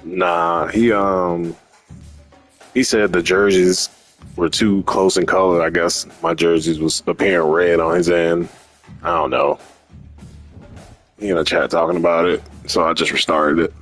Nah, he said the jerseys were too close in color. I guess my jerseys was appearing red on his end. I don't know. He in a chat talking about it, so I just restarted it.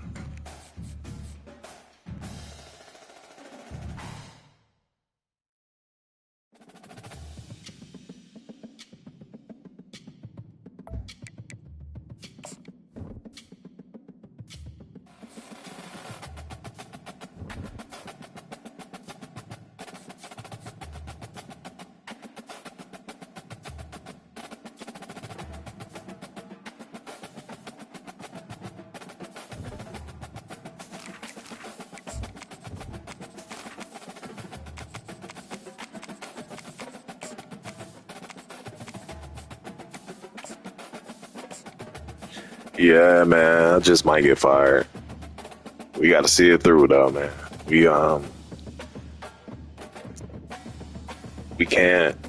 Yeah, man, I just might get fired. We got to see it through, though, man. We can't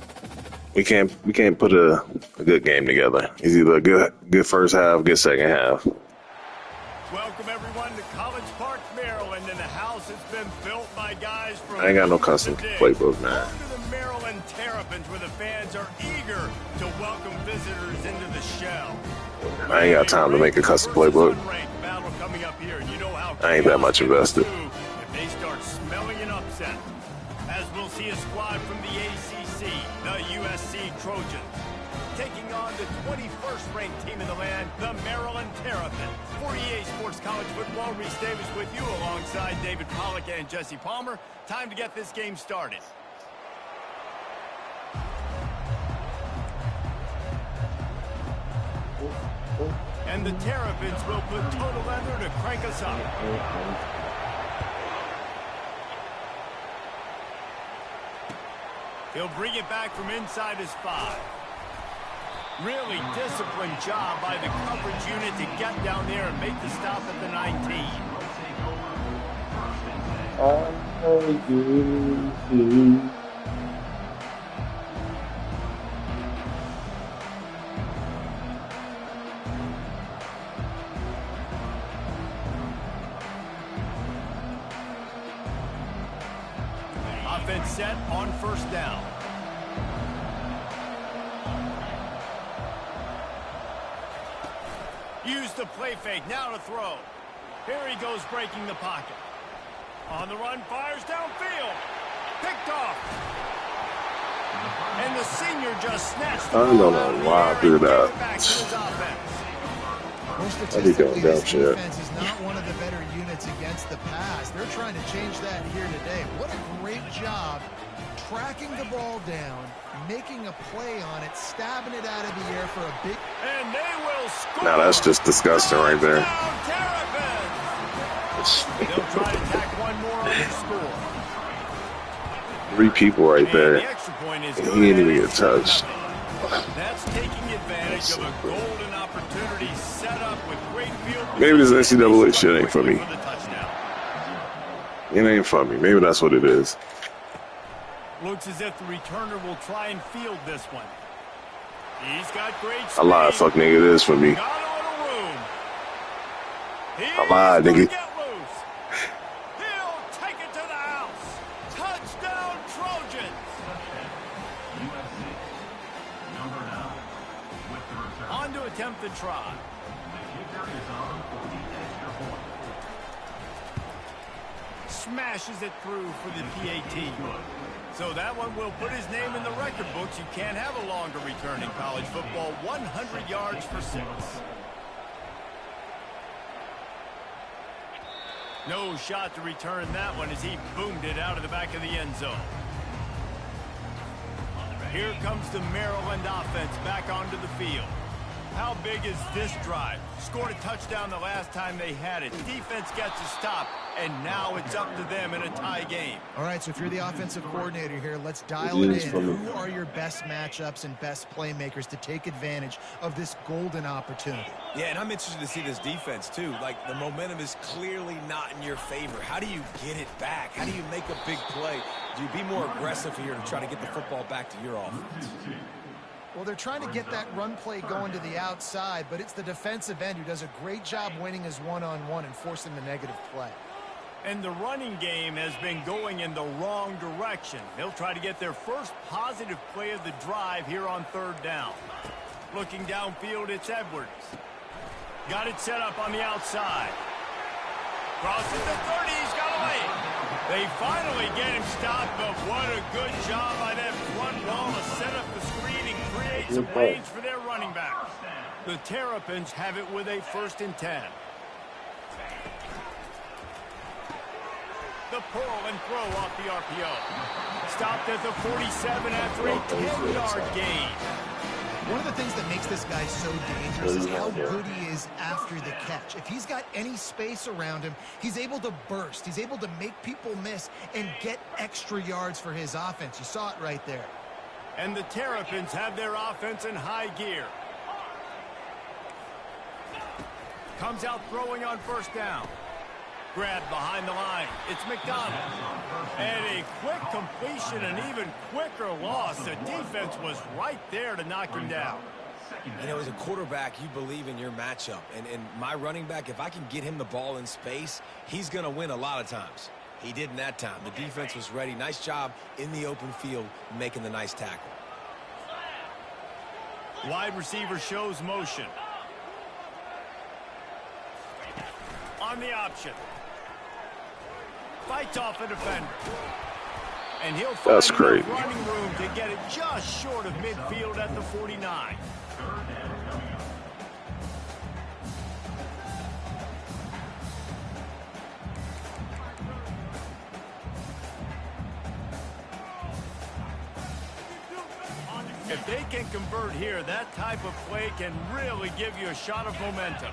we can't put a good game together. It's either a good first half, good second half. Welcome everyone to College Park, Maryland, and the house has been built by guys from I ain't got no custom playbook, man. To the Maryland Terrapins, where the fans are eager to welcome visitors into the shell. I ain't got time to make a custom playbook. I ain't that much invested. If they start smelling an upset, as we'll see a squad from the ACC, the USC Trojans, taking on the 21st ranked team in the land, the Maryland Terrapins. For EA Sports College Football, Reese Davis with you alongside David Pollack and Jesse Palmer. Time to get this game started. And the Terrapins will put total leather to crank us up. He'll bring it back from inside his 5. Really disciplined job by the coverage unit to get down there and make the stop at the 19. Offense set on first down. Use the play fake, now to throw. Here he goes, breaking the pocket. On the run, fires downfield. Picked off. And the senior just snatched the ball. I don't know why I threw that. More statistically, this defense is not one of the better units against the pass. They're trying to change that here today. What a great job tracking the ball down, making a play on it, stabbing it out of the air for a big... And they will score. Now that's just disgusting right there. They'll try to tack one more on the score. 3 people right there. The extra point is he didn't even get touched. That's taking advantage of a golden opportunity set up with great field. Maybe this NCAA shit ain't for me. It ain't for me. Maybe that's what it is. Looks as if the returner will try and field this one. He's got great speed. I lied, fuck nigga, it is for me. I lied, nigga. He'll take it to the house. Touchdown, Trojans. On to attempt the try. Smashes it through for the PAT. So that one will put his name in the record books. You can't have a longer return in college football. 100 yards for 6. No shot to return that one as he boomed it out of the back of the end zone. Here comes the Maryland offense back onto the field. How big is this drive? Scored a touchdown the last time they had it. Defense gets a stop, and now it's up to them in a tie game. All right, so if you're the offensive coordinator here, let's dial it in. Who are your best matchups and best playmakers to take advantage of this golden opportunity? Yeah, and I'm interested to see this defense, too. Like, the momentum is clearly not in your favor. How do you get it back? How do you make a big play? Do you be more aggressive here to try to get the football back to your offense? Well, they're trying to get that run play going to the outside, but it's the defensive end who does a great job winning his one-on-one and forcing the negative play. And the running game has been going in the wrong direction. They'll try to get their first positive play of the drive here on 3rd down. Looking downfield, it's Edwards. Got it set up on the outside. Crosses the 30, he's got away. They finally get him stopped, but what a good job by that front wall to set up the screen and create some range for their running back. The Terrapins have it with a 1st and 10. The pull and throw off the RPO. Stopped at the 47 after a 10-yard gain. One of the things that makes this guy so dangerous is how good he is after the catch. If he's got any space around him, he's able to burst. He's able to make people miss and get extra yards for his offense. You saw it right there. And the Terrapins have their offense in high gear. Comes out throwing on 1st down. Grabbed behind the line. It's McDonald. And a quick completion, an even quicker loss. The defense was right there to knock him down. You know, as a quarterback, you believe in your matchup. And my running back, if I can get him the ball in space, he's going to win a lot of times. He didn't that time. The defense was ready. Nice job in the open field making the nice tackle. Wide receiver shows motion. On the option. Fights off a defender. And he'll find enough running room to get it just short of midfield at the 49. If they can convert here, that type of play can really give you a shot of momentum.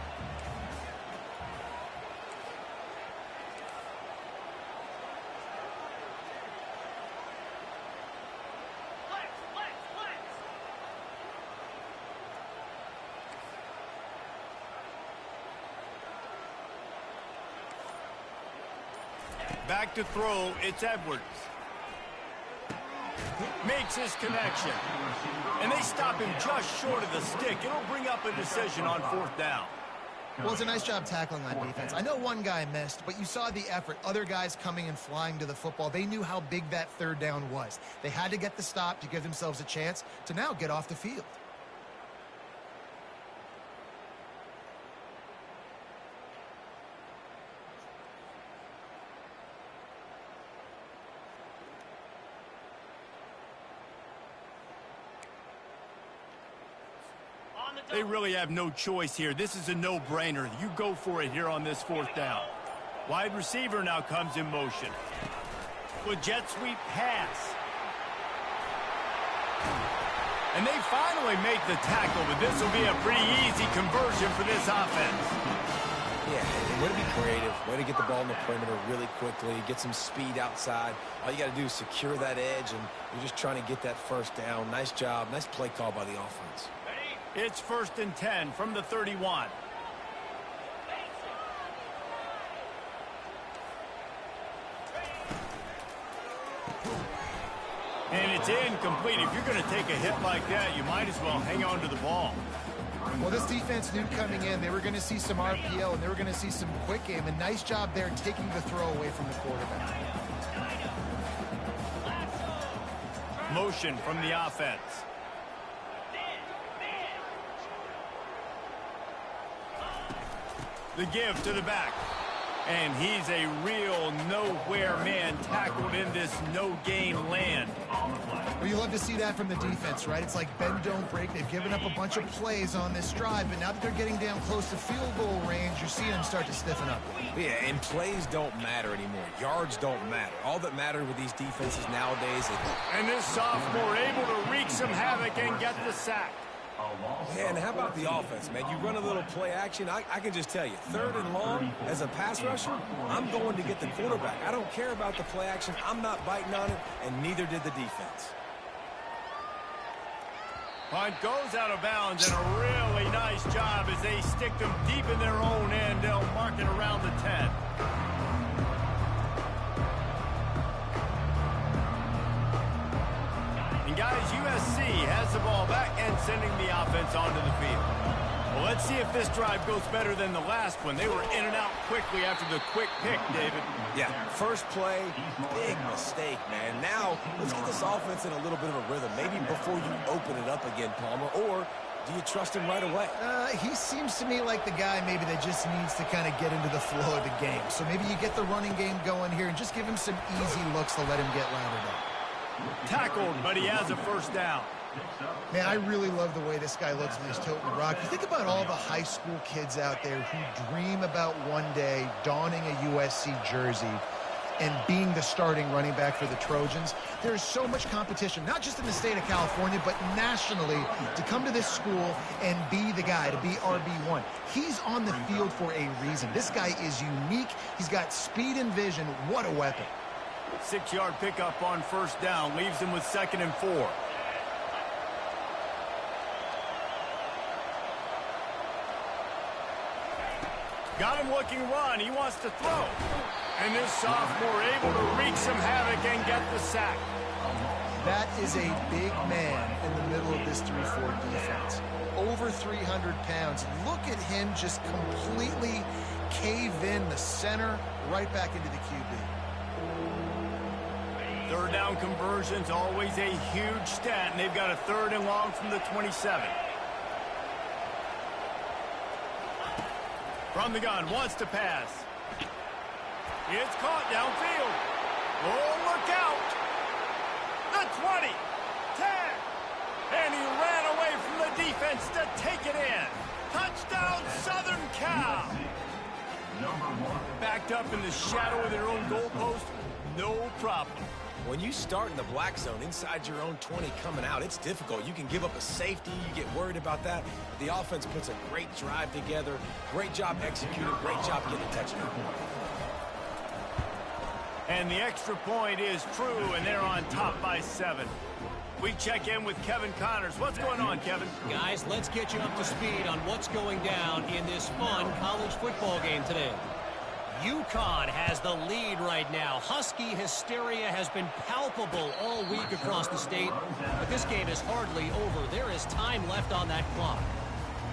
Back to throw, it's Edwards. Makes his connection. And they stop him just short of the stick. It'll bring up a decision on 4th down. Well, it's a nice job tackling on defense. I know one guy missed, but you saw the effort. Other guys coming and flying to the football. They knew how big that 3rd down was. They had to get the stop to give themselves a chance to now get off the field. They really have no choice here. This is a no-brainer. You go for it here on this 4th down. Wide receiver now comes in motion. With jet sweep pass. And they finally make the tackle, but this will be a pretty easy conversion for this offense. Yeah, way to be creative. Way to get the ball in the perimeter really quickly. Get some speed outside. All you got to do is secure that edge, and you're just trying to get that 1st down. Nice job. Nice play call by the offense. It's 1st and 10 from the 31. And it's incomplete. If you're going to take a hit like that, you might as well hang on to the ball. Well, this defense knew coming in they were going to see some RPO and they were going to see some quick game. A nice job there taking the throw away from the quarterback. Motion from the offense. The give to the back. And he's a real nowhere man tackled in this no-gain land. Well, you love to see that from the defense, right? It's like bend, don't break. They've given up a bunch of plays on this drive, but now that they're getting down close to field goal range, you're seeing them start to stiffen up. Yeah, and plays don't matter anymore. Yards don't matter. All that matters with these defenses nowadays is... And this sophomore able to wreak some havoc and get the sack. Yeah, and how about the offense, man? You run a little play action. I can just tell you, 3rd and long, as a pass rusher, I'm going to get the quarterback. I don't care about the play action. I'm not biting on it, and neither did the defense. Punt goes out of bounds, and a really nice job as they stick them deep in their own end. They'll mark it around the 10. And guys, USC has the ball back and sending the offense onto the field. Well, let's see if this drive goes better than the last one. They were in and out quickly after the quick pick, David. Yeah, first play, big mistake, man. Now, let's get this offense in a little bit of a rhythm. Maybe before you open it up again, Palmer, or do you trust him right away? He seems to me like the guy maybe that just needs to kind of get into the flow of the game. So maybe you get the running game going here and just give him some easy looks to let him get lathered up. Tackled, but he has a first down. Man, I really love the way this guy looks when he's toting the rock. You think about all the high school kids out there who dream about one day donning a USC jersey and being the starting running back for the Trojans. There's so much competition, not just in the state of California, but nationally, to come to this school and be the guy, to be RB1. He's on the field for a reason. This guy is unique. He's got speed and vision. What a weapon. 6-yard pickup on first down, leaves him with 2nd and 4. Got him looking run. He wants to throw. And this sophomore able to wreak some havoc and get the sack. That is a big man in the middle of this 3-4 defense. Over 300 pounds. Look at him just completely cave in the center, right back into the QB. Third down conversions, always a huge stat, and they've got a 3rd and long from the 27. From the gun, wants to pass. It's caught downfield. Oh, look out. The 20, 10, and he ran away from the defense to take it in. Touchdown, Southern Cal. Backed up in the shadow of their own goalpost, no problem. When you start in the black zone inside your own 20 coming out, it's difficult. You can give up a safety. You get worried about that. The offense puts a great drive together. Great job executing. Great job getting a touchdown. And the extra point is true, and they're on top by 7. We check in with Kevin Connors. What's going on, Kevin? Guys, let's get you up to speed on what's going down in this fun college football game today. UConn has the lead right now. Husky hysteria has been palpable all week across the state, but this game is hardly over. There is time left on that clock.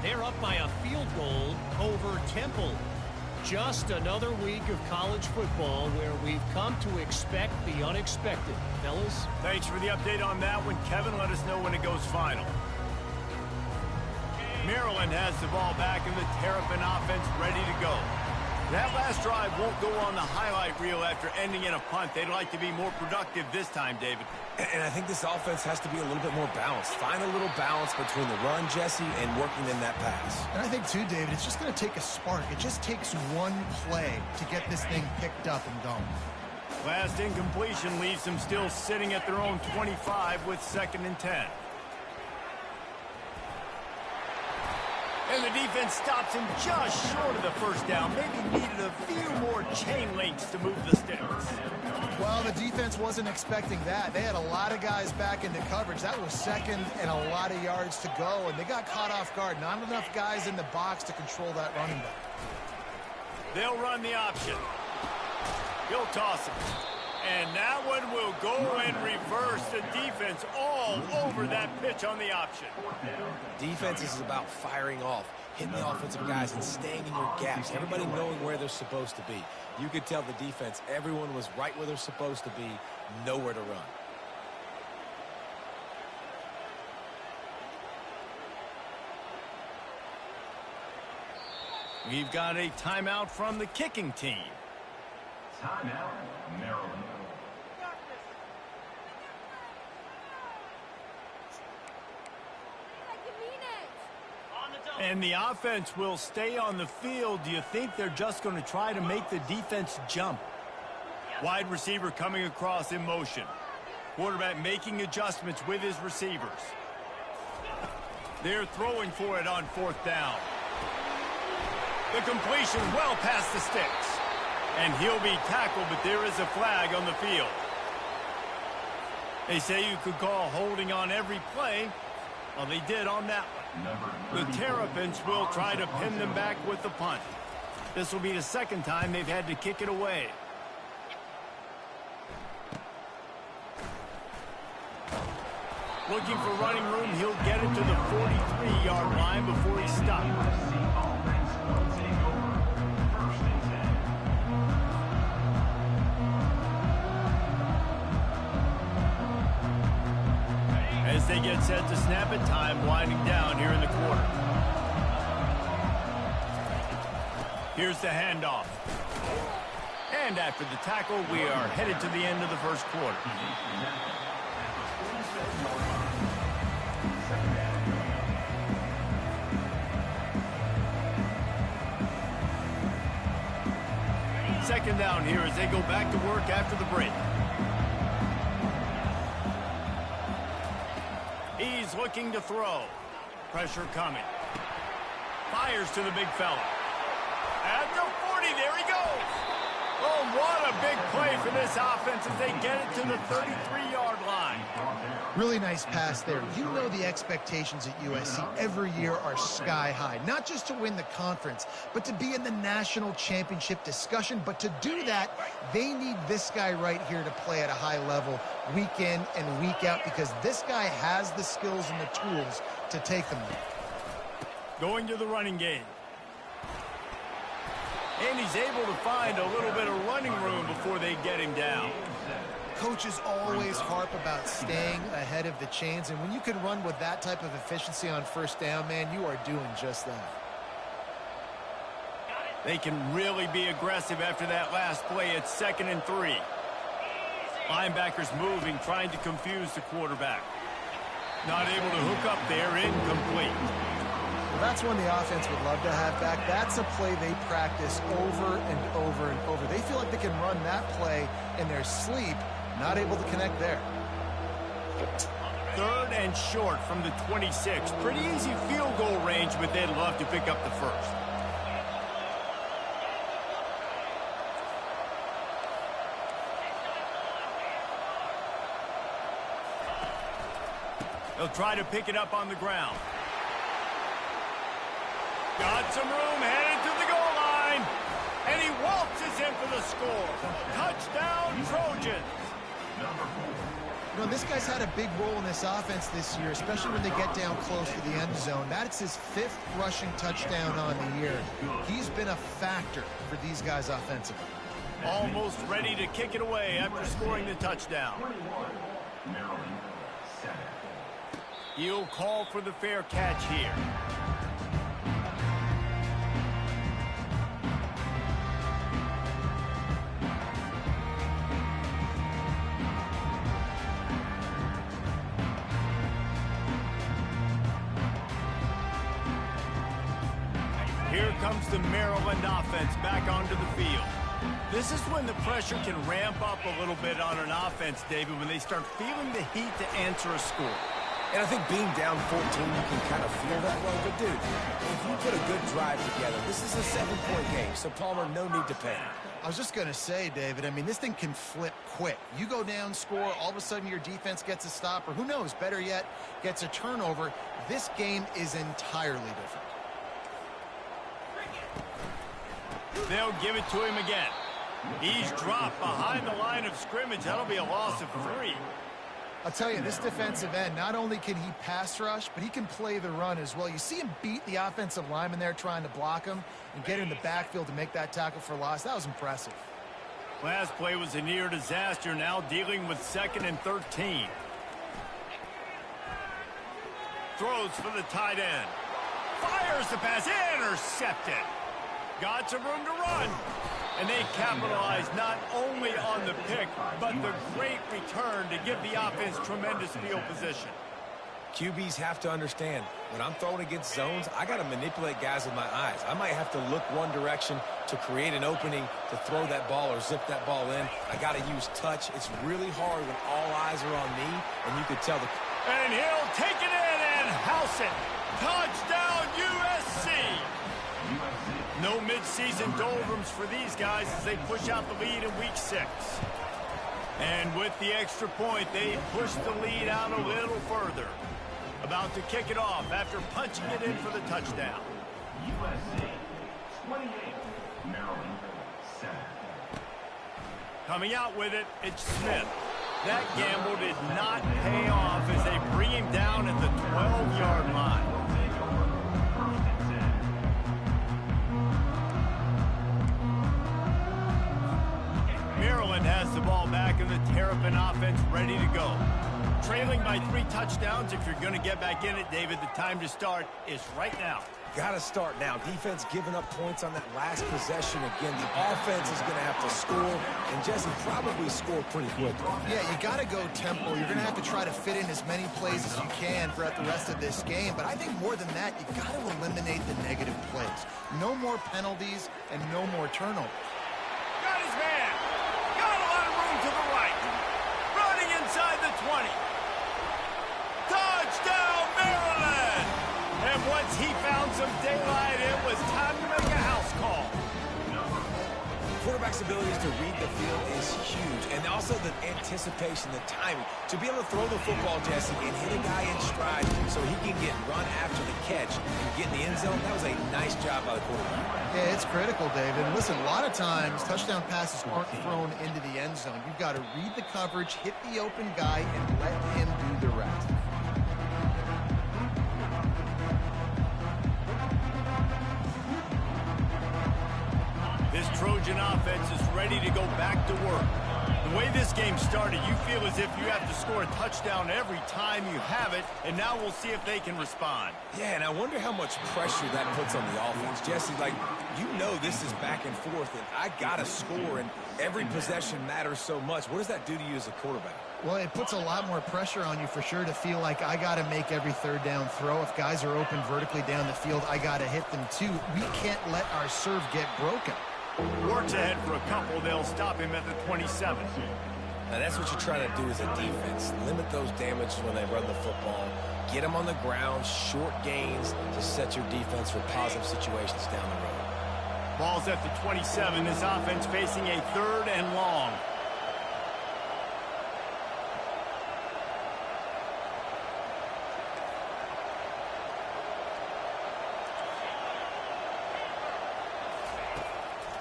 They're up by a field goal over Temple. Just another week of college football where we've come to expect the unexpected. Fellas? Thanks for the update on that one, Kevin. Let us know when it goes final. Maryland has the ball back in the Terrapin offense ready to go. That last drive won't go on the highlight reel after ending in a punt. They'd like to be more productive this time, David. And I think this offense has to be a little bit more balanced. Find a little balance between the run, Jesse, and working in that pass. And I think, too, David, it's just going to take a spark. It just takes one play to get this thing picked up and going. Last incompletion leaves them still sitting at their own 25 with 2nd and 10. And the defense stops him just short of the first down. Maybe needed a few more chain links to move the sticks. Well, the defense wasn't expecting that. They had a lot of guys back into coverage. That was 2nd and a lot of yards to go, and they got caught off guard. Not enough guys in the box to control that running back. They'll run the option. He'll toss it. And that one will go and reverse. The defense all over that pitch on the option. Defense is about firing off, hitting the offensive guys and staying in your gaps. Everybody knowing where they're supposed to be. You could tell the defense, everyone was right where they're supposed to be, nowhere to run. We've got a timeout from the kicking team. Timeout, Maryland. And the offense will stay on the field. Do you think they're just going to try to make the defense jump? Wide receiver coming across in motion. Quarterback making adjustments with his receivers. They're throwing for it on 4th down. The completion well past the sticks. And he'll be tackled, but there is a flag on the field. They say you could call holding on every play. Well, they did on that one. The Terrapins will try to pin them back with the punt. This will be the 2nd time they've had to kick it away. Looking for running room, he'll get it to the 43-yard line before he stops. As they get set to snap it, time winding down here in the quarter. Here's the handoff. And after the tackle, we are headed to the end of the first quarter. Second down here as they go back to work after the break. He's looking to throw. Pressure coming. Fires to the big fella. At the 40, there he goes. Oh, what a big play for this offense as they get it to the 33-yard line. Really nice pass there. You know the expectations at USC every year are sky high. Not just to win the conference, but to be in the national championship discussion. But to do that, they need this guy right here to play at a high level week in and week out, because this guy has the skills and the tools to take them there. Going to the running game. And he's able to find a little bit of running room before they get him down. Coaches always harp about staying ahead of the chains, and when you can run with that type of efficiency on first down, man, you are doing just that. They can really be aggressive after that last play. It's 2nd and 3. Linebackers moving, trying to confuse the quarterback. Not able to hook up there, incomplete. Well, that's one the offense would love to have back. That's a play they practice over and over and over. They feel like they can run that play in their sleep, not able to connect there. 3rd and short from the 26. Pretty easy field goal range, but they'd love to pick up the first. They'll try to pick it up on the ground. Got some room, headed to the goal line. And he waltzes in for the score. Touchdown, Trojans. You know, this guy's had a big role in this offense this year, especially when they get down close to the end zone. That's his 5th rushing touchdown on the year. He's been a factor for these guys offensively. Almost ready to kick it away after scoring the touchdown. He'll call for the fair catch here. Here comes the Maryland offense back onto the field. This is when the pressure can ramp up a little bit on an offense, David, when they start feeling the heat to answer a score. And I think being down 14, you can kind of feel that way. But, dude, if you put a good drive together, this is a 7-point game, so Palmer, no need to panic. I was just going to say, David, I mean, this thing can flip quick. You go down, score, all of a sudden your defense gets a stop, or who knows, better yet, gets a turnover. This game is entirely different. They'll give it to him again. He's dropped behind the line of scrimmage. That'll be a loss of 3. I'll tell you, this defensive end, not only can he pass rush, but he can play the run as well. You see him beat the offensive lineman there trying to block him and get in the backfield to make that tackle for loss. That was impressive. Last play was a near disaster, now dealing with 2nd and 13. Throws for the tight end. Fires the pass, intercepted. Got some room to run. And they capitalize not only on the pick, but the great return to give the offense tremendous field position. QBs have to understand, when I'm throwing against zones, I got to manipulate guys with my eyes. I might have to look one direction to create an opening to throw that ball or zip that ball in. I got to use touch. It's really hard when all eyes are on me, and you could tell the... And he'll take it in and house it. Touchdown, USC! No midseason doldrums for these guys as they push out the lead in week 6. And with the extra point, they push the lead out a little further. About to kick it off after punching it in for the touchdown. USC 28, Maryland 7. Coming out with it, it's Smith. That gamble did not pay off as they bring him down at the 12-yard line. Maryland has the ball back and the Terrapin offense ready to go. Trailing by 3 touchdowns. If you're going to get back in it, David, the time to start is right now. Got to start now. Defense giving up points on that last possession. Again, the offense is going to have to score, and Jesse probably score pretty quickly. Yeah, you got to go tempo. You're going to have to try to fit in as many plays as you can throughout the rest of this game. But I think more than that, you got to eliminate the negative plays. No more penalties and no more turnovers. Got his man. Got a lot of room to the right. Running inside the 20. Touchdown, Maryland! And once he found some daylight, it was time to make a house call. Quarterback's abilities to read the field is huge, and also the anticipation, the timing. To be able to throw the football, Jesse, and hit a guy in stride so he can get run after the catch and get in the end zone, that was a nice job by the quarterback. Yeah, it's critical, David. Listen, a lot of times, touchdown passes aren't thrown into the end zone. You've got to read the coverage, hit the open guy, and let him do the rest. This Trojan offense is ready to go back to work. The way this game started, you feel as if you have to score a touchdown every time you have it, and now we'll see if they can respond. Yeah, and I wonder how much pressure that puts on the offense. Jesse, like, you know this is back and forth, and I got to score, and every possession matters so much. What does that do to you as a quarterback? Well, it puts a lot more pressure on you for sure to feel like I got to make every third down throw. If guys are open vertically down the field, I got to hit them too. We can't let our serve get broken. Works ahead for a couple. They'll stop him at the 27. Now, that's what you're trying to do as a defense. Limit those damages when they run the football. Get them on the ground, short gains to set your defense for positive situations down the road. Ball's at the 27. This offense facing a 3rd and long.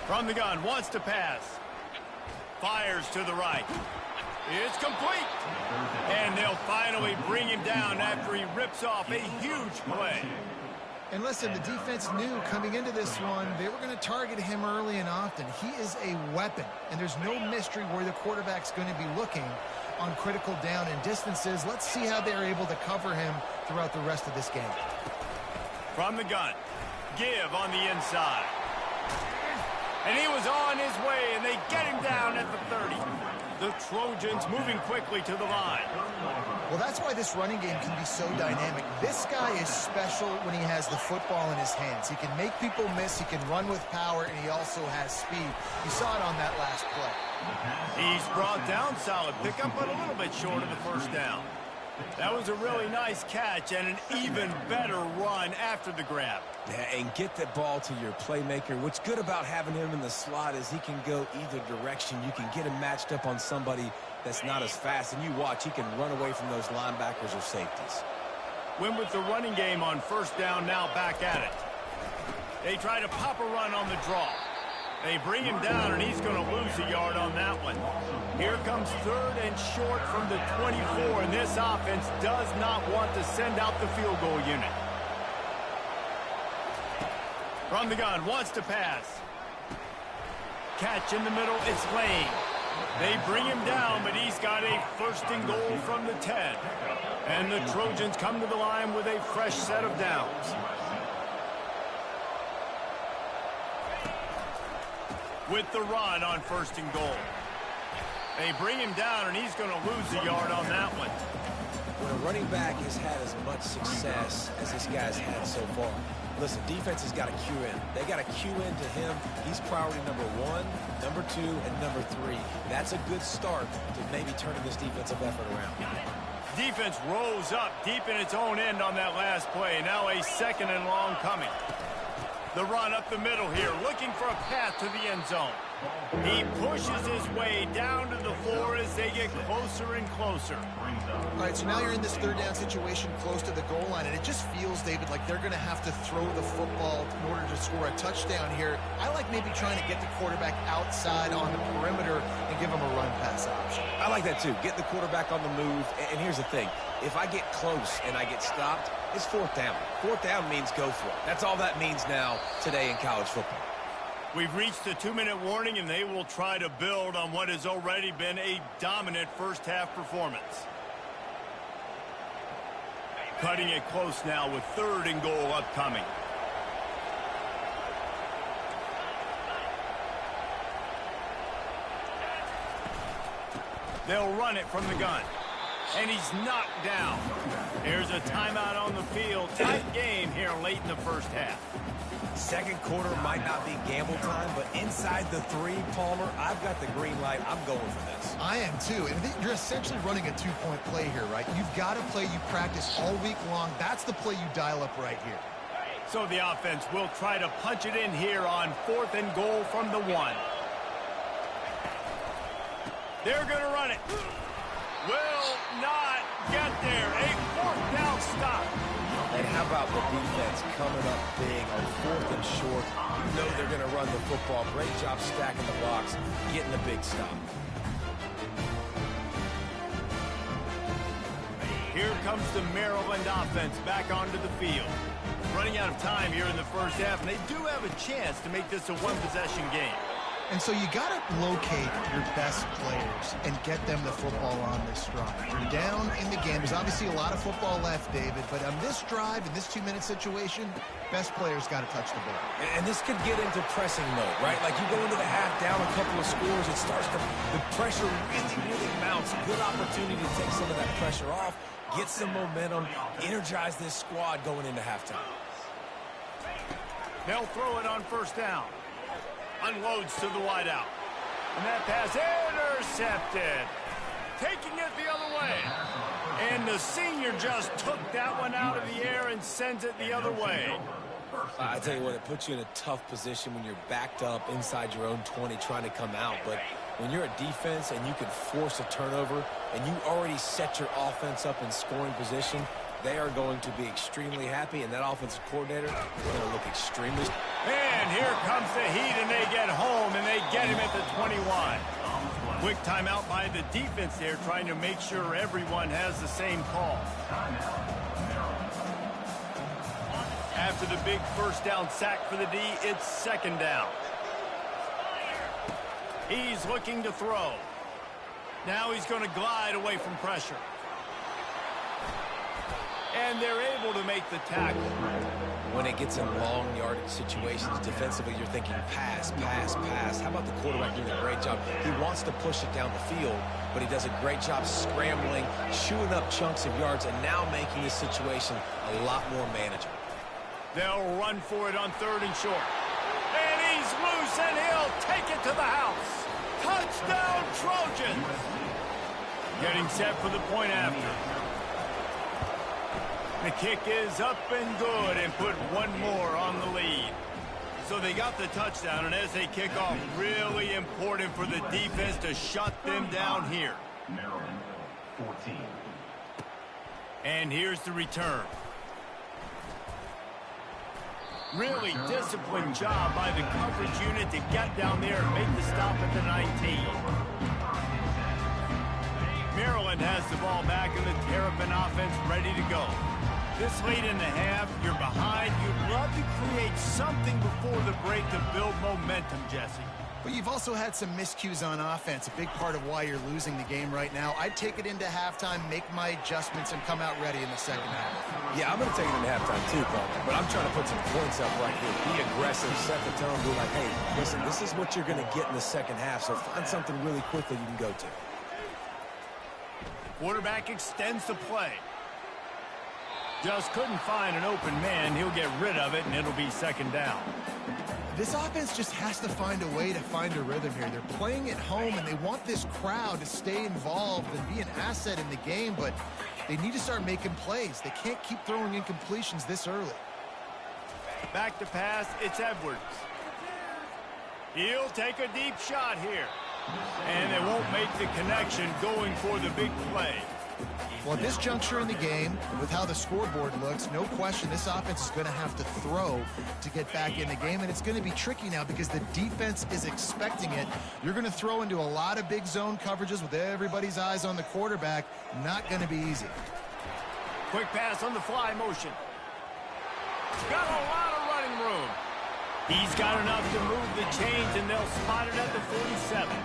From the gun, wants to pass. Fires to the right. It's complete. And they'll finally bring him down after he rips off a huge play. And listen, the defense knew coming into this one, they were going to target him early and often. He is a weapon, and there's no mystery where the quarterback's going to be looking on critical down and distances. Let's see how they're able to cover him throughout the rest of this game. From the gun, give on the inside. And he was on his way, and they get him down at the 30. The Trojans moving quickly to the line. Well, that's why this running game can be so dynamic. This guy is special when he has the football in his hands. He can make people miss, he can run with power, and he also has speed. You saw it on that last play. He's brought down, solid pickup, but a little bit short of the first down. That was a really nice catch and an even better run after the grab. Yeah, and get the ball to your playmaker. What's good about having him in the slot is he can go either direction. You can get him matched up on somebody that's not as fast, and you watch, he can run away from those linebackers or safeties. Went with the running game on first down, now back at it. They try to pop a run on the draw. They bring him down, and he's going to lose a yard on that one. Here comes 3rd and short from the 24, and this offense does not want to send out the field goal unit. From the gun, wants to pass. Catch in the middle, it's Lane. They bring him down, but he's got a 1st and goal from the 10. And the Trojans come to the line with a fresh set of downs. With the run on 1st and goal. They bring him down, and he's going to lose a yard on that one. When a running back has had as much success as this guy's had so far, listen, defense has got to cue in. They got to cue in to him. He's priority number 1, number 2, and number 3. That's a good start to maybe turning this defensive effort around. Defense rose up deep in its own end on that last play. Now a 2nd and long coming. The run up the middle here, looking for a path to the end zone. He pushes his way down to the floor as they get closer and closer. All right, so now you're in this third down situation close to the goal line, and it just feels, David, like they're going to have to throw the football in order to score a touchdown here. I like maybe trying to get the quarterback outside on the perimeter and give him a run-pass option. I like that, too. Get the quarterback on the move. And here's the thing. If I get close and I get stopped, it's fourth down. Fourth down means go for it. That's all that means now today in college football. We've reached the 2-minute warning, and they will try to build on what has already been a dominant first-half performance. Cutting it close now with 3rd and goal upcoming. They'll run it from the gun. And he's knocked down. There's a timeout on the field. Tight game here late in the first half. Second quarter might not be gamble time, but inside the 3, Palmer, I've got the green light. I'm going for this. I am too, and you're essentially running a 2-point play here, right? You've got a play you practice all week long. That's the play you dial up right here. So the offense will try to punch it in here on 4th and goal from the 1. They're going to run it. Will not get there. A 4th down stop. And how about the defense coming up big on 4th and short? You know they're going to run the football. Great job stacking the box, getting the big stop. Here comes the Maryland offense back onto the field. Running out of time here in the first half, and they do have a chance to make this a one-possession game. And so you got to locate your best players and get them the football on this drive. You're down in the game. There's obviously a lot of football left, David, but on this drive, in this 2-minute situation, best players got to touch the ball. And this could get into pressing mode, right? Like you go into the half down a couple of scores, it starts to, the pressure really mounts. Good opportunity to take some of that pressure off, get some momentum, energize this squad going into halftime. They'll throw it on 1st down. Unloads to the wideout. And that pass intercepted. Taking it the other way. And the senior just took that one out of the air and sends it the other way. I tell you what, it puts you in a tough position when you're backed up inside your own 20 trying to come out. But when you're a defense and you can force a turnover and you already set your offense up in scoring position, they are going to be extremely happy, and that offensive coordinator is going to look extremely... And here comes the heat, and they get home, and they get him at the 21. Quick timeout by the defense there, trying to make sure everyone has the same call. After the big 1st down sack for the D, it's 2nd down. He's looking to throw. Now he's going to glide away from pressure. And they're able to make the tackle. When it gets in long yardage situations, defensively, you're thinking pass, pass, pass. How about the quarterback doing a great job? He wants to push it down the field, but he does a great job scrambling, chewing up chunks of yards, and now making this situation a lot more manageable. They'll run for it on 3rd and short. And he's loose, and he'll take it to the house. Touchdown, Trojans! Getting set for the point after. The kick is up and good and put one more on the lead. So they got the touchdown, and as they kick off, really important for the defense to shut them down here. Maryland, 14. And here's the return. Really disciplined job by the coverage unit to get down there and make the stop at the 19. Maryland has the ball back, and the Terrapin offense ready to go. This late in the half, you're behind. You'd love to create something before the break to build momentum, Jesse. But you've also had some miscues on offense, a big part of why you're losing the game right now. I'd take it into halftime, make my adjustments, and come out ready in the second half. Yeah, I'm going to take it into halftime too, Palmer, but I'm trying to put some points up right here. Be aggressive, set the tone, be like, hey, listen, this is what you're going to get in the second half, so find something really quickly you can go to. Quarterback extends the play. Just couldn't find an open man. He'll get rid of it, and it'll be 2nd down. This offense just has to find a way to find a rhythm here. They're playing at home, and they want this crowd to stay involved and be an asset in the game, but they need to start making plays. They can't keep throwing incompletions this early. Back to pass, it's Edwards. He'll take a deep shot here. And they won't make the connection going for the big play. Well, at this juncture in the game, with how the scoreboard looks, no question this offense is going to have to throw to get back in the game, and it's going to be tricky now because the defense is expecting it. You're going to throw into a lot of big zone coverages with everybody's eyes on the quarterback. Not going to be easy. Quick pass on the fly motion. Got a lot of running room. He's got enough to move the chains, and they'll spot it at the 47.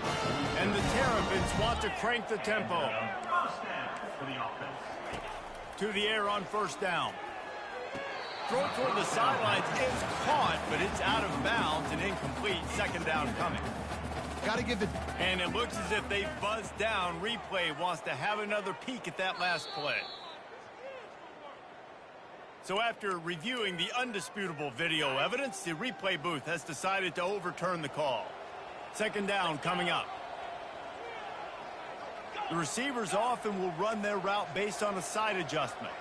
And the Terrapins want to crank the tempo. To the air on first down. Throw toward the sidelines is caught, but it's out of bounds and incomplete. Second down coming. Got to give it. And it looks as if they buzzed down. Replay wants to have another peek at that last play. So after reviewing the undisputable video evidence, the replay booth has decided to overturn the call. Second down coming up. The receivers often will run their route based on a side adjustment.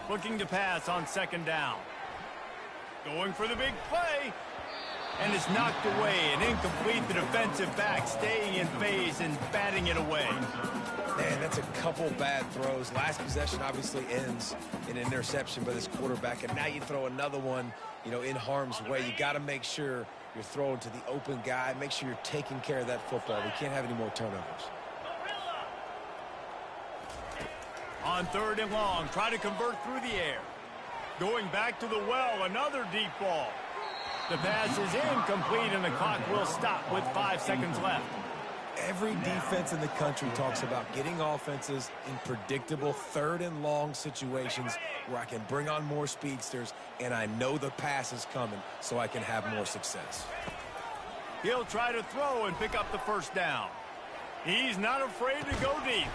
Looking to pass on second down. Going for the big play. And it's knocked away and incomplete. The defensive back staying in phase and batting it away. Man, that's a couple bad throws. Last possession obviously ends in an interception by this quarterback, and now you throw another one, you know, in harm's way. You got to make sure you're throwing to the open guy. Make sure you're taking care of that football. We can't have any more turnovers. On third and long, try to convert through the air. Going back to the well, another deep ball. The pass is incomplete, and the clock will stop with 5 seconds left. Every defense in the country talks about getting offenses in predictable third and long situations where I can bring on more speedsters and I know the pass is coming so I can have more success. He'll try to throw and pick up the first down. He's not afraid to go deep.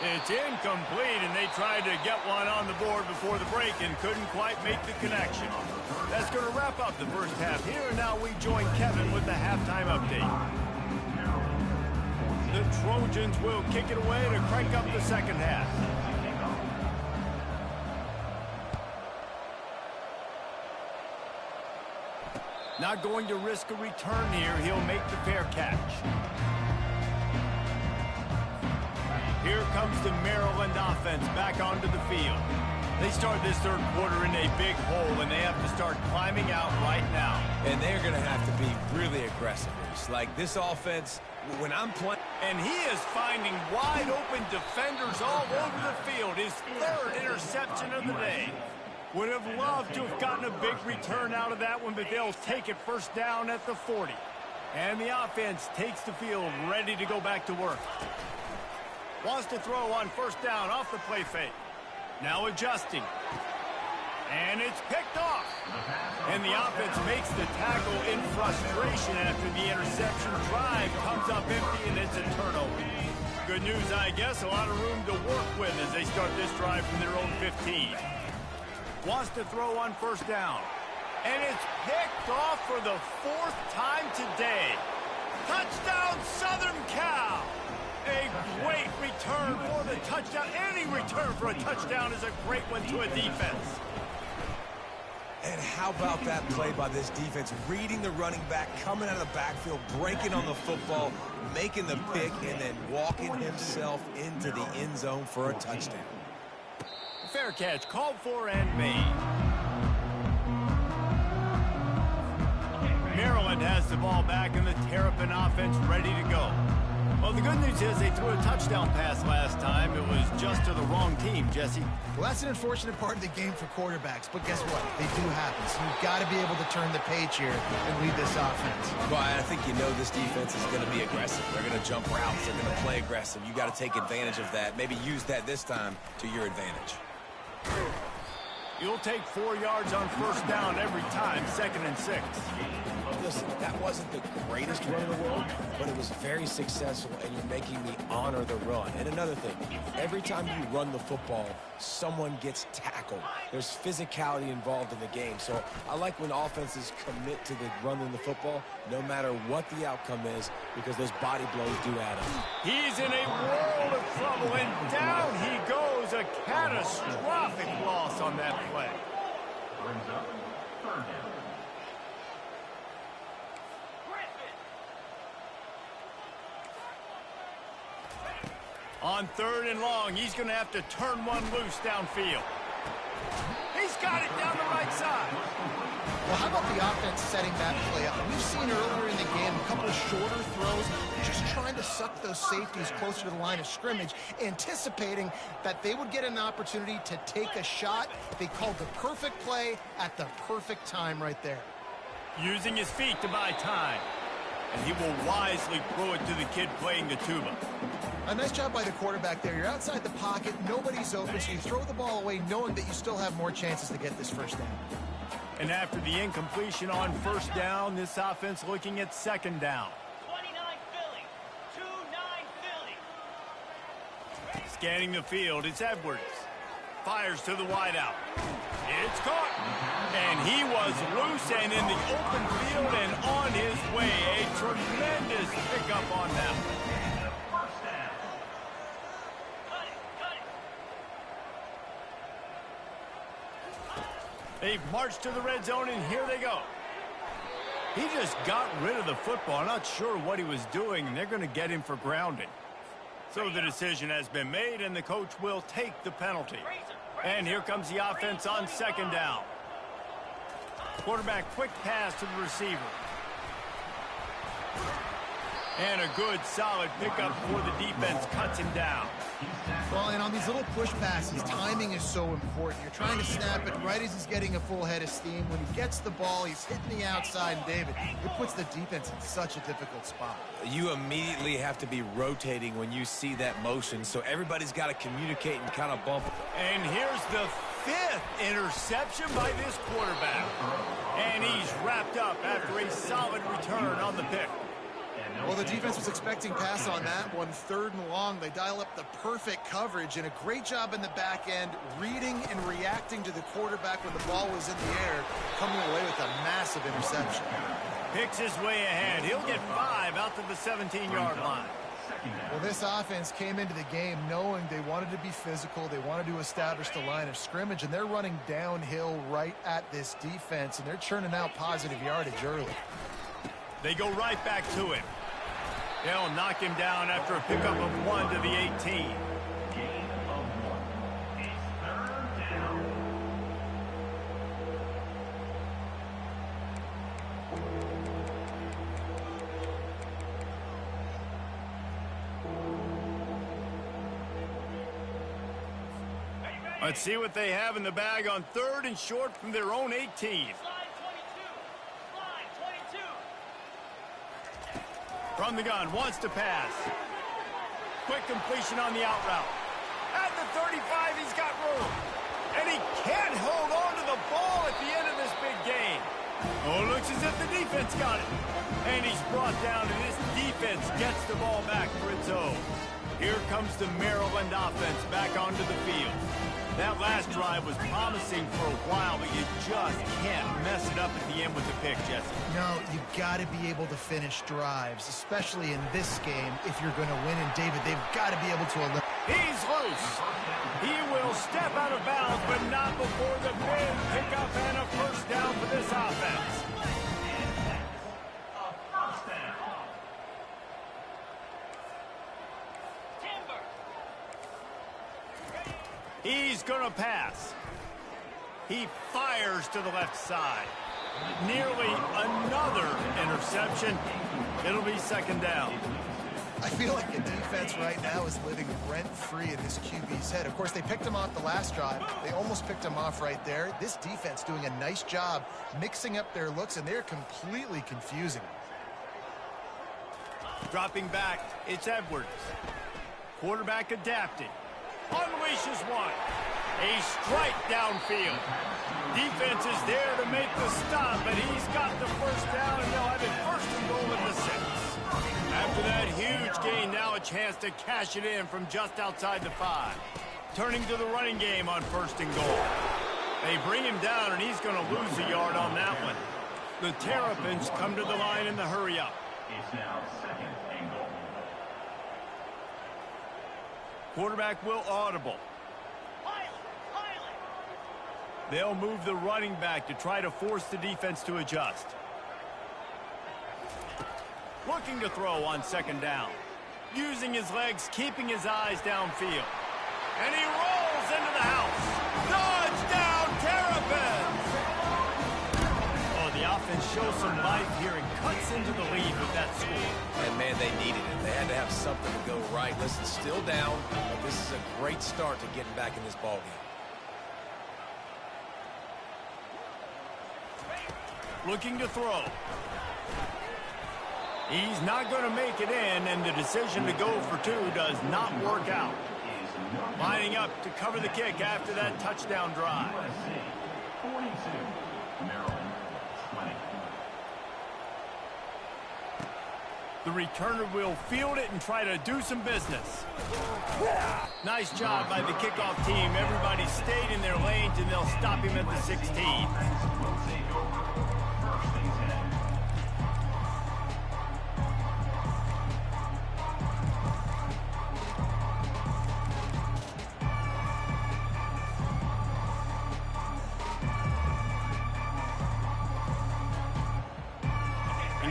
It's incomplete, and they tried to get one on the board before the break and couldn't quite make the connection. That's going to wrap up the first half here, and now we join Kevin with the halftime update. The Trojans will kick it away to crank up the second half. Not going to risk a return here. He'll make the fair catch. Here comes the Maryland offense back onto the field. They start this third quarter in a big hole, and they have to start climbing out right now. And they're going to have to be really aggressive. Like this offense, when I'm playing... And he is finding wide-open defenders all over the field. His third interception of the day. Would have loved to have gotten a big return out of that one, but they'll take it first down at the 40. And the offense takes the field, ready to go back to work. Wants to throw on first down off the play fake. Now adjusting. And it's picked off. And the offense makes the tackle in frustration after the interception. Drive comes up empty, and it's a turnover. Good news, I guess. A lot of room to work with as they start this drive from their own 15. Wants to throw on first down. And it's picked off for the 4th time today. Touchdown, Southern Cal. A great return for the touchdown. Any return for a touchdown is a great one to a defense. And how about that play by this defense? Reading the running back, coming out of the backfield, breaking on the football, making the pick, and then walking himself into the end zone for a touchdown. Fair catch called for and made. Maryland has the ball back, and the Terrapin offense ready to go. Well, the good news is they threw a touchdown pass last time. It was just to the wrong team, Jesse. Well, that's an unfortunate part of the game for quarterbacks, but guess what? They do happen. So you've got to be able to turn the page here and lead this offense. Well, I think you know this defense is going to be aggressive. They're going to jump routes. They're going to play aggressive. You got to take advantage of that. Maybe use that this time to your advantage. You'll take 4 yards on first down every time, 2nd and 6. Listen, that wasn't the greatest run in the world, but it was very successful, and you're making me honor the run. And another thing, every time you run the football, someone gets tackled. There's physicality involved in the game. So I like when offenses commit to the running the football, no matter what the outcome is, because those body blows do add up. He's in a world of trouble, and down he goes was a catastrophic loss on that play. Brings up third down. On 3rd and long, he's going to have to turn one loose downfield. He's got it down the right side. Well, how about the offense setting that play up? We've seen earlier in the game a couple of shorter throws, just trying to suck those safeties closer to the line of scrimmage, anticipating that they would get an opportunity to take a shot. They called the perfect play at the perfect time right there. Using his feet to buy time. And he will wisely throw it to the kid playing the tuba. A nice job by the quarterback there. You're outside the pocket, nobody's open, so you throw the ball away knowing that you still have more chances to get this first down. And after the incompletion on 1st down, this offense looking at 2nd down. 29 Philly, 2-9 Philly. Scanning the field, it's Edwards. Fires to the wideout. It's caught. And he was loose and in the open field and on his way. A tremendous pickup on that one. They've marched to the red zone, and here they go. He just got rid of the football. I'm not sure what he was doing, and they're going to get him for grounding. So the decision has been made, and the coach will take the penalty. And here comes the offense on 2nd down. Quarterback quick pass to the receiver. And a good, solid pickup before the defense cuts him down. Well, and on these little push passes, timing is so important. You're trying to snap it right as he's getting a full head of steam. When he gets the ball, he's hitting the outside, and David, it puts the defense in such a difficult spot. You immediately have to be rotating when you see that motion, so everybody's got to communicate and kind of bump. And here's the 5th interception by this quarterback. And he's wrapped up after a solid return on the pick. Well, the defense was expecting pass on that one. 3rd and long, they dial up the perfect coverage, and a great job in the back end, reading and reacting to the quarterback when the ball was in the air, coming away with a massive interception. Picks his way ahead. He'll get 5 out to the 17-yard line. Well, this offense came into the game knowing they wanted to be physical, they wanted to establish the line of scrimmage, and they're running downhill right at this defense, and they're churning out positive yardage early. They go right back to him. They'll knock him down after a pickup of 1 to the 18. Gain of 1. It's 3rd down. Let's see what they have in the bag on 3rd and short from their own 18. Slide 22. From the gun, wants to pass. Quick completion on the out route. At the 35, he's got room. And he can't hold on to the ball at the end of this big game. Oh, looks as if the defense got it. And he's brought down, and this defense gets the ball back for its own. Here comes the Maryland offense back onto the field. That last drive was promising for a while, but you just can't mess it up at the end with the pick, Jesse. No, you've got to be able to finish drives, especially in this game if you're going to win. And, David, they've got to be able to eliminate. He's loose. He will step out of bounds, but not before the big pickup and a 1st down for this offense. He's going to pass. He fires to the left side. Nearly another interception. It'll be 2nd down. I feel like the defense right now is living rent-free in this QB's head. Of course, they picked him off the last drive. They almost picked him off right there. This defense doing a nice job mixing up their looks, and they're completely confusing. Dropping back, it's Edwards. Quarterback adapting. Unleashes one. A strike downfield. Defense is there to make the stop, but he's got the 1st down, and they'll have it 1st and goal at the 6. After that huge gain, now a chance to cash it in from just outside the 5. Turning to the running game on 1st and goal. They bring him down, and he's going to lose a yard on that one. The Terrapins come to the line in the hurry-up. It's now 2nd and goal. Quarterback will audible. They'll move the running back to try to force the defense to adjust. Looking to throw on second down. Using his legs, keeping his eyes downfield. And he rolls into the house. Touchdown, Terrapins! Oh, the offense shows some life here and cuts into the lead with that score. And, man, they needed it. They had to have something to go right. Listen, still down, but this is a great start to getting back in this ballgame. Looking to throw. He's not going to make it in, and the decision to go for two does not work out. Lining up to cover the kick after that touchdown drive. 42, Maryland 20. The returner will field it and try to do some business. Nice job by the kickoff team. Everybody stayed in their lanes, and they'll stop him at the 16.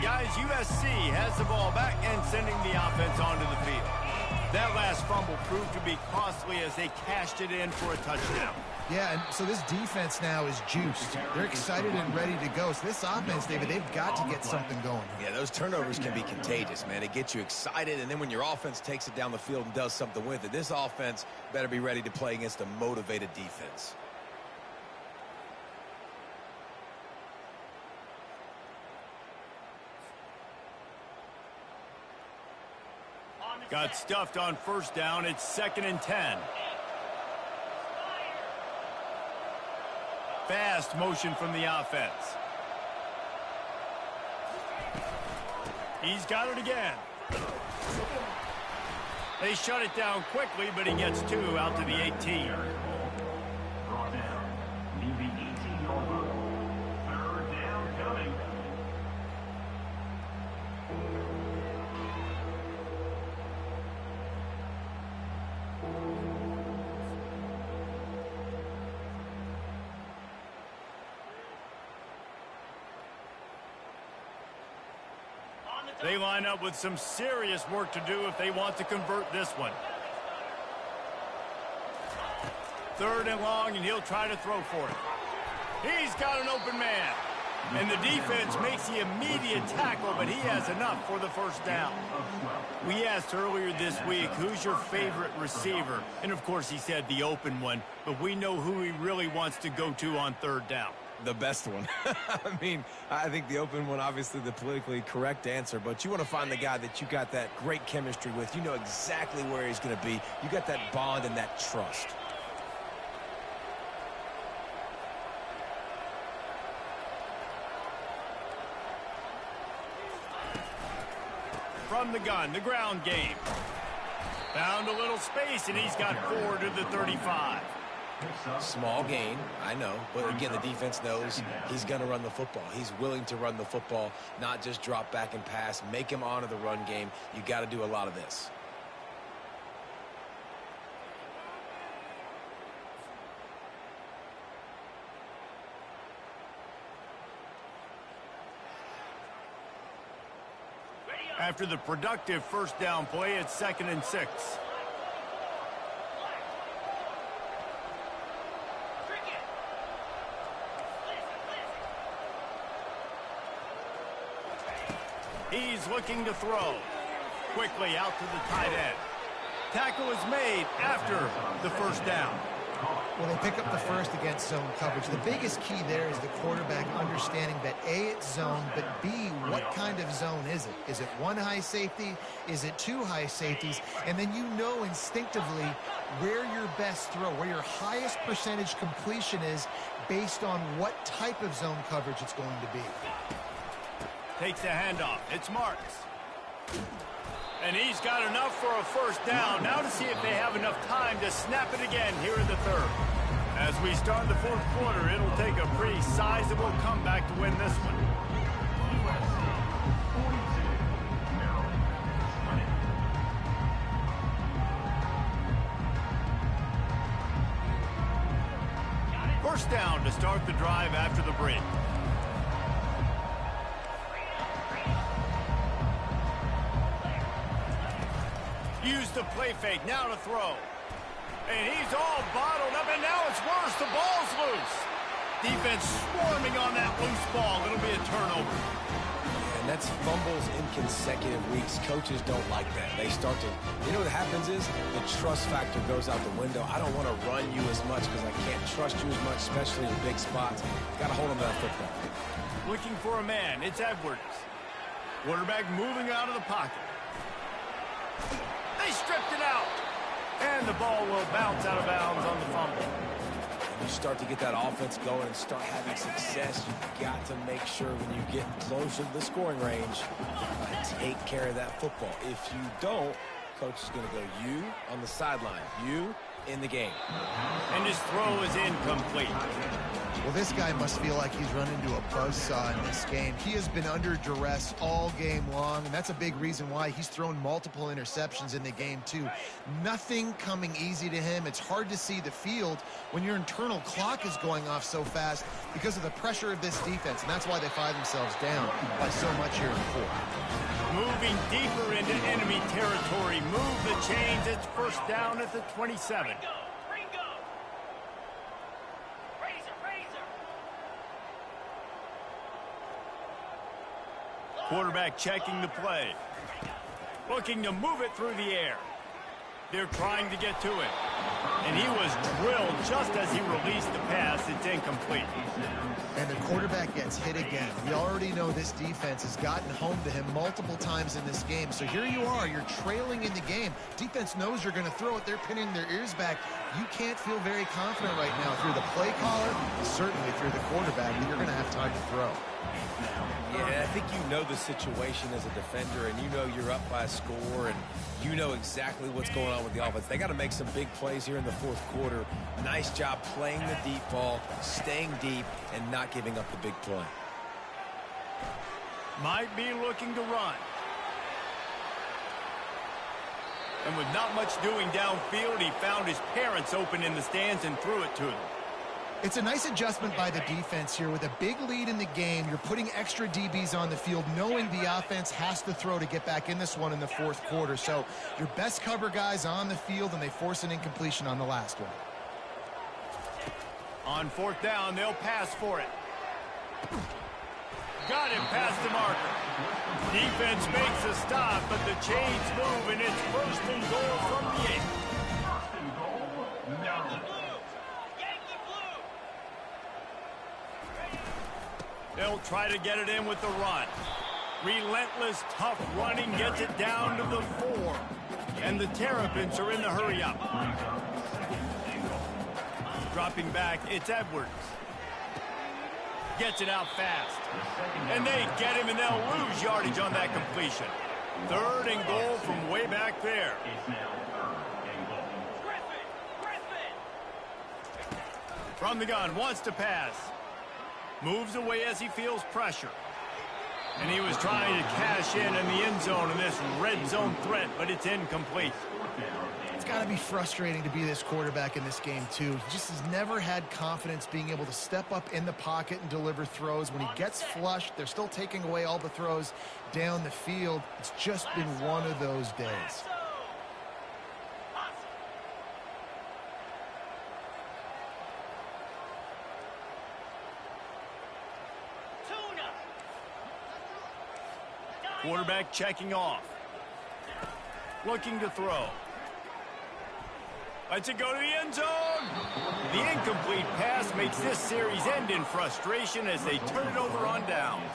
Guys, USC has the ball back and sending the offense onto the field. That last fumble proved to be costly as they cashed it in for a touchdown. Yeah, and so this defense now is juiced. They're excited and ready to go. So this offense, David, they've got to get something going. Yeah, those turnovers can be contagious, man. It gets you excited, and then when your offense takes it down the field and does something with it, this offense better be ready to play against a motivated defense. Got stuffed on first down. It's 2nd and 10. Fast motion from the offense. He's got it again. They shut it down quickly, but he gets two out to the 18. Brought down. Leave the 18-yard line. 3rd down coming. They line up with some serious work to do if they want to convert this one. 3rd and long, and he'll try to throw for it. He's got an open man. And the defense makes the immediate tackle, but he has enough for the first down. We asked earlier this week, who's your favorite receiver? And, of course, he said the open one, but we know who he really wants to go to on 3rd down. The best one. I mean, I think the open one, obviously the politically correct answer, but you want to find the guy that you got that great chemistry with. You know exactly where he's going to be. You got that bond and that trust. From the gun, the ground game. Found a little space, and he's got 4 to the 35. Small gain, I know, but again, the defense knows he's going to run the football. He's willing to run the football, not just drop back and pass, make him honor the run game. You got to do a lot of this. After the productive first down play, it's 2nd and 6. He's looking to throw. Quickly out to the tight end. Tackle is made after the first down. Well, they pick up the first against zone coverage. The biggest key there is the quarterback understanding that A, it's zone, but B, what kind of zone is it? Is it one high safety? Is it two high safeties? And then you know instinctively where your best throw, where your highest percentage completion is based on what type of zone coverage it's going to be. Takes the handoff. It's Marks. And he's got enough for a first down. Now to see if they have enough time to snap it again here in the 3rd. As we start the 4th quarter, it'll take a pretty sizable comeback to win this one. First down to start the drive after the break. Use the play fake, now to throw. And he's all bottled up, and now it's worse. The ball's loose. Defense swarming on that loose ball. It'll be a turnover. And that's fumbles in consecutive weeks. Coaches don't like that. They start to, you know what happens is the trust factor goes out the window. I don't want to run you as much because I can't trust you as much, especially in big spots. Got to hold on to that football. Looking for a man. It's Edwards. Quarterback moving out of the pocket. They stripped it out. And the ball will bounce out of bounds on the fumble. You start to get that offense going and start having success, you've got to make sure when you get closer to the scoring range, take care of that football. If you don't, coach is going to go you on the sideline, you in the game. And his throw is incomplete. Well, this guy must feel like he's run into a buzzsaw in this game. He has been under duress all game long, and that's a big reason why he's thrown multiple interceptions in the game, too. Nothing coming easy to him. It's hard to see the field when your internal clock is going off so fast because of the pressure of this defense, and that's why they find themselves down by so much here in the fourth. Moving deeper into enemy territory. Move the chains. It's first down at the 27. Quarterback checking the play. Looking to move it through the air. They're trying to get to it. And he was drilled just as he released the pass. It's incomplete. And the quarterback gets hit again. We already know this defense has gotten home to him multiple times in this game. So here you are. You're trailing in the game. Defense knows you're going to throw it. They're pinning their ears back. You can't feel very confident right now through the play caller, certainly through the quarterback, that you're going to have time to throw. Yeah, I think you know the situation as a defender, and you know you're up by a score, and you know exactly what's going on with the offense. They got to make some big plays here in the fourth quarter. Nice job playing the deep ball, staying deep, and not giving up the big play. Might be looking to run. And with not much doing downfield, he found his parents open in the stands and threw it to them. It's a nice adjustment by the defense here. With a big lead in the game, you're putting extra DBs on the field, knowing the offense has to throw to get back in this one in the fourth quarter. So your best cover guys on the field, and they force an incompletion on the last one. On fourth down, they'll pass for it. Got him past the marker. Defense makes a stop, but the chains move, and it's first and goal from the 8. First and goal, Maryland. They'll try to get it in with the run. Relentless, tough running gets it down to the 4. And the Terrapins are in the hurry-up. Dropping back, it's Edwards. Gets it out fast. And they get him, and they'll lose yardage on that completion. Third and goal from way back there. It's now third and goal. From the gun, wants to pass. Moves away as he feels pressure. And he was trying to cash in the end zone in this red zone threat, but it's incomplete. It's got to be frustrating to be this quarterback in this game, too. He just has never had confidence being able to step up in the pocket and deliver throws. When he gets flushed, they're still taking away all the throws down the field. It's just been one of those days. Quarterback checking off. Looking to throw. Lets it go to the end zone. The incomplete pass makes this series end in frustration as they turn it over on downs.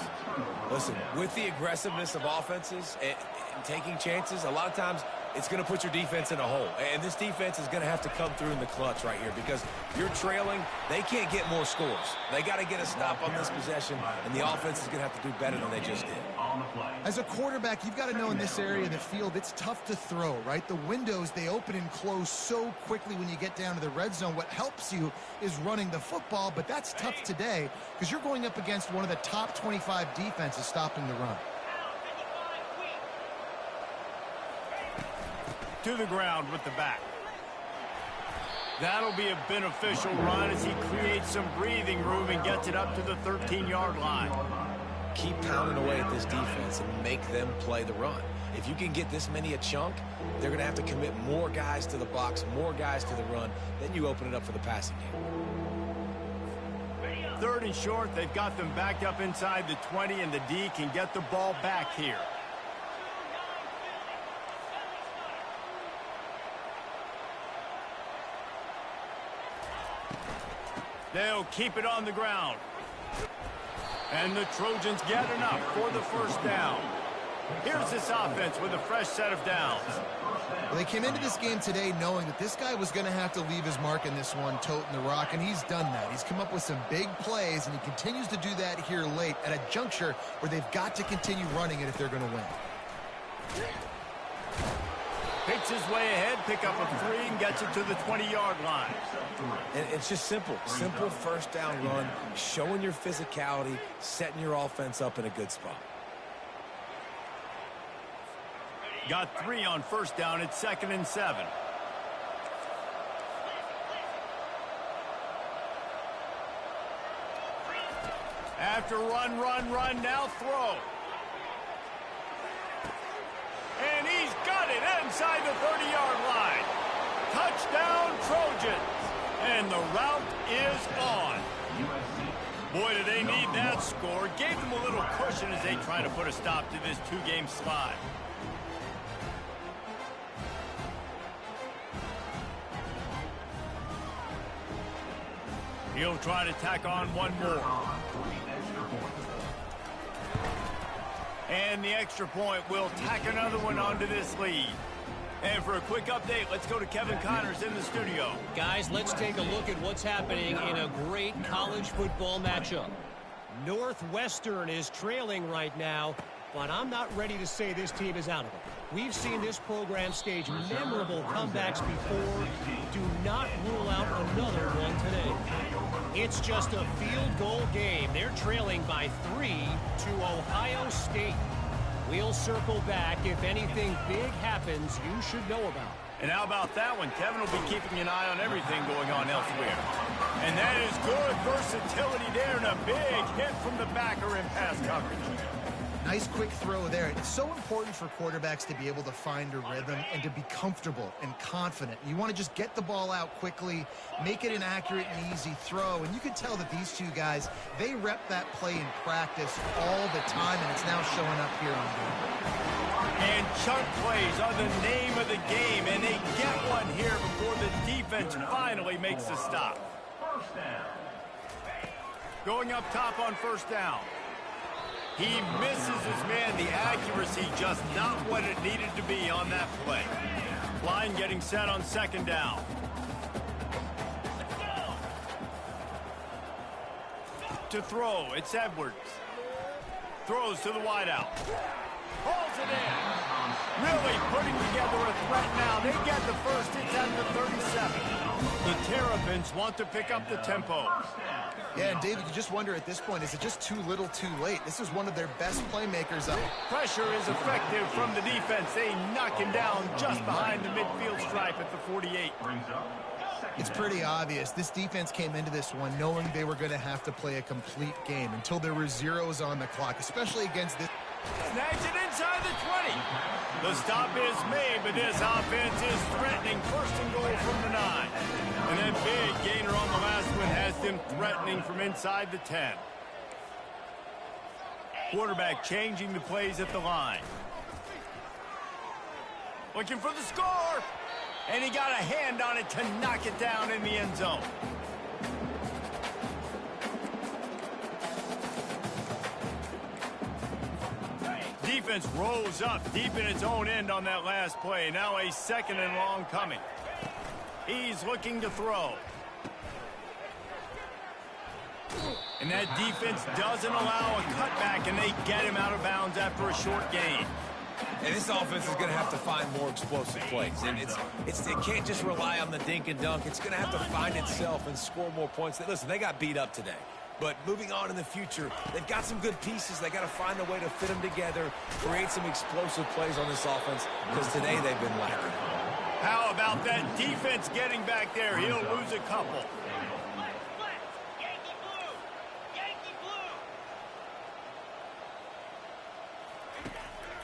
Listen, with the aggressiveness of offenses and taking chances, a lot of times it's going to put your defense in a hole. And this defense is going to have to come through in the clutch right here because you're trailing. They can't get more scores. They got to get a stop on this possession, and the offense is going to have to do better than they just did. As a quarterback, you've got to know in this area of the field, it's tough to throw, right? The windows, they open and close so quickly when you get down to the red zone. What helps you is running the football, but that's tough today because you're going up against one of the top 25 defenses stopping the run. To the ground with the back. That'll be a beneficial run as he creates some breathing room and gets it up to the 13-yard line. Keep pounding away at this defense and make them play the run. If you can get this many a chunk, they're going to have to commit more guys to the box, more guys to the run. Then you open it up for the passing game. 3rd and short, they've got them backed up inside the 20, and the D can get the ball back here. They'll keep it on the ground. And the Trojans get enough for the first down. Here's this offense with a fresh set of downs. Well, they came into this game today knowing that this guy was going to have to leave his mark in this one, toting the rock, and he's done that. He's come up with some big plays, and he continues to do that here late at a juncture where they've got to continue running it if they're going to win. Picks his way ahead, pick up a 3, and gets it to the 20-yard line. And it's just simple first down run, showing your physicality, setting your offense up in a good spot. Got 3 on first down. It's 2nd and 7. After run, now throw. And he's got it inside the 30-yard line. Touchdown, Trojans. And the route is on. Boy, do they need that score. Gave them a little cushion as they try to put a stop to this 2-game slide. He'll try to tack on one more. And the extra point will tack another one onto this lead. And for a quick update, let's go to Kevin Connors in the studio. Guys, let's take a look at what's happening in a great college football matchup. Northwestern is trailing right now, but I'm not ready to say this team is out of it. We've seen this program stage memorable comebacks before. Do not rule out another one today. It's just a field goal game. They're trailing by 3 to Ohio State. We'll circle back. If anything big happens, you should know about. And how about that one? Kevin will be keeping an eye on everything going on elsewhere. And that is good versatility there, and a big hit from the backer in pass coverage. Nice quick throw there. It's so important for quarterbacks to be able to find a rhythm and to be comfortable and confident. You want to just get the ball out quickly, make it an accurate and easy throw. And you can tell that these two guys, they rep that play in practice all the time, and it's now showing up here on game. And chunk plays are the name of the game, and they get one here before the defense finally makes the stop. Going up top on first down. He misses his man. The accuracy just not what it needed to be on that play. Line getting set on second down. To throw, it's Edwards. Throws to the wideout. Pulls it in. Really putting together a threat now. They get the first. It's at the 37. The Terrapins want to pick up the tempo. Yeah, and David, you just wonder at this point, is it just too little too late? This is one of their best playmakers up. Pressure is effective from the defense. They knock him down just behind the midfield stripe at the 48. It's pretty obvious. This defense came into this one knowing they were going to have to play a complete game until there were zeros on the clock, especially against this. Snags it inside the 20. The stop is made, but this offense is threatening. First and goal from the 9. And that big gainer on the last one has them threatening from inside the 10. Quarterback changing the plays at the line. Looking for the score. And he got a hand on it to knock it down in the end zone. Defense rolls up deep in its own end on that last play. Now a second and long coming. He's looking to throw. And that defense doesn't allow a cutback, and they get him out of bounds after a short gain. And this offense is going to have to find more explosive plays. And it can't just rely on the dink and dunk. It's going to have to find itself and score more points. Listen, they got beat up today. But moving on in the future, they've got some good pieces. They got to find a way to fit them together, create some explosive plays on this offense, because today they've been lacking. How about that defense getting back there? He'll lose a couple. Yankee blue! Yankee blue!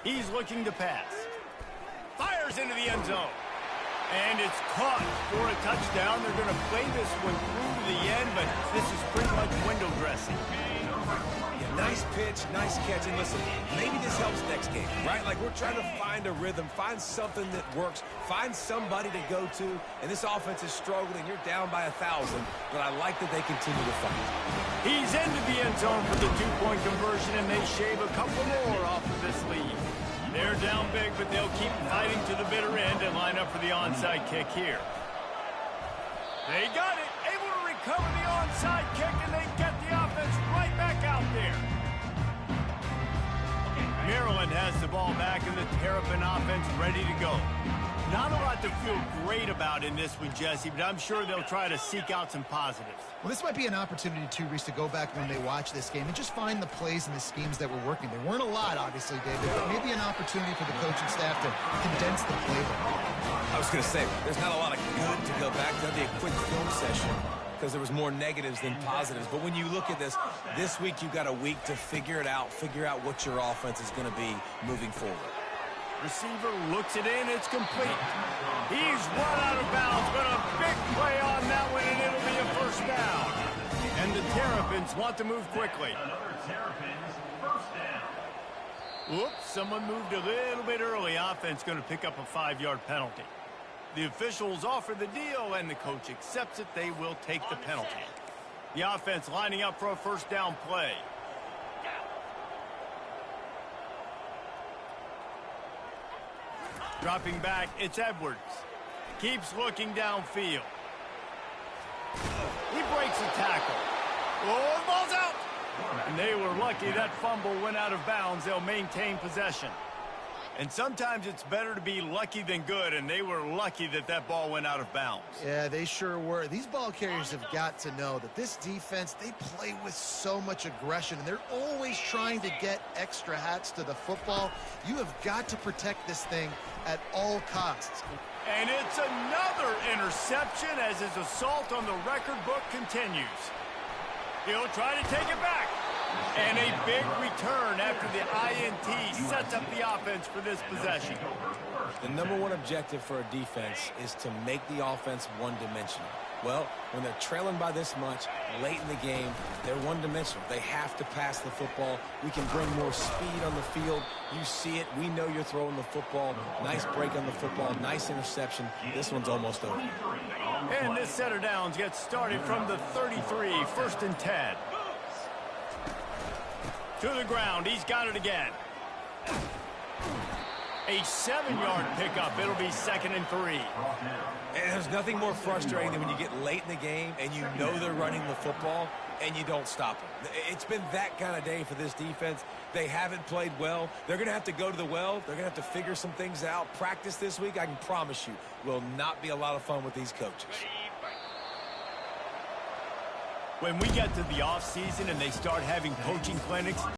He's looking to pass. Fires into the end zone. And it's caught for a touchdown. They're going to play this one through to the end, but this is pretty much window dressing. Yeah, nice pitch, nice catch. And listen, maybe this helps next game, right? Like we're trying to find a rhythm, find something that works, find somebody to go to. And this offense is struggling. You're down by 1,000, but I like that they continue to fight. He's into the end zone for the two-point conversion, and they shave a couple more off of this lead. They're down big, but they'll keep fighting to the bitter end and line up for the onside kick here. They got it, able to recover the onside kick, and they get the offense right back out there. Maryland has the ball back, and the Terrapin offense ready to go. Not a lot to feel great about in this one, Jesse, but I'm sure they'll try to seek out some positives. Well, this might be an opportunity, too, Reese, to go back when they watch this game and just find the plays and the schemes that were working. There weren't a lot, obviously, David, but maybe an opportunity for the coaching staff to condense the playbook. I was going to say, there's not a lot of good to go back to. That'd be a quick film session because there was more negatives than positives. But when you look at this week you've got a week to figure it out, figure out what your offense is going to be moving forward. Receiver looks it in. It's complete. He's run out of bounds, but a big play on that one, and it'll be a first down. And the Terrapins want to move quickly. Another Terrapins first down. Whoops, someone moved a little bit early. Offense going to pick up a 5-yard penalty. The officials offer the deal, and the coach accepts it. They will take the penalty. The offense lining up for a first down play. Dropping back, it's Edwards. Keeps looking downfield. He breaks a tackle. Oh, the ball's out! And they were lucky that fumble went out of bounds. They'll maintain possession. And sometimes it's better to be lucky than good, and they were lucky that that ball went out of bounds. Yeah, they sure were. These ball carriers have got to know that this defense, they play with so much aggression, and they're always trying to get extra hats to the football. You have got to protect this thing at all costs. And it's another interception as his assault on the record book continues. He'll try to take it back. And a big return after the INT sets up the offense for this possession. The number one objective for a defense is to make the offense one-dimensional. Well, when they're trailing by this much, late in the game, they're one-dimensional. They have to pass the football. We can bring more speed on the field. You see it. We know you're throwing the football. Nice break on the football. Nice interception. This one's almost over. And this set of downs gets started from the 33, 1st and 10. To the ground, he's got it again. A 7-yard pickup. It'll be 2nd and 3. And there's nothing more frustrating than when you get late in the game and you know they're running the football and you don't stop them. It's been that kind of day for this defense. They haven't played well. They're going to have to go to the well. They're going to have to figure some things out. Practice this week, I can promise you, will not be a lot of fun with these coaches. When we get to the off season and they start having coaching clinics,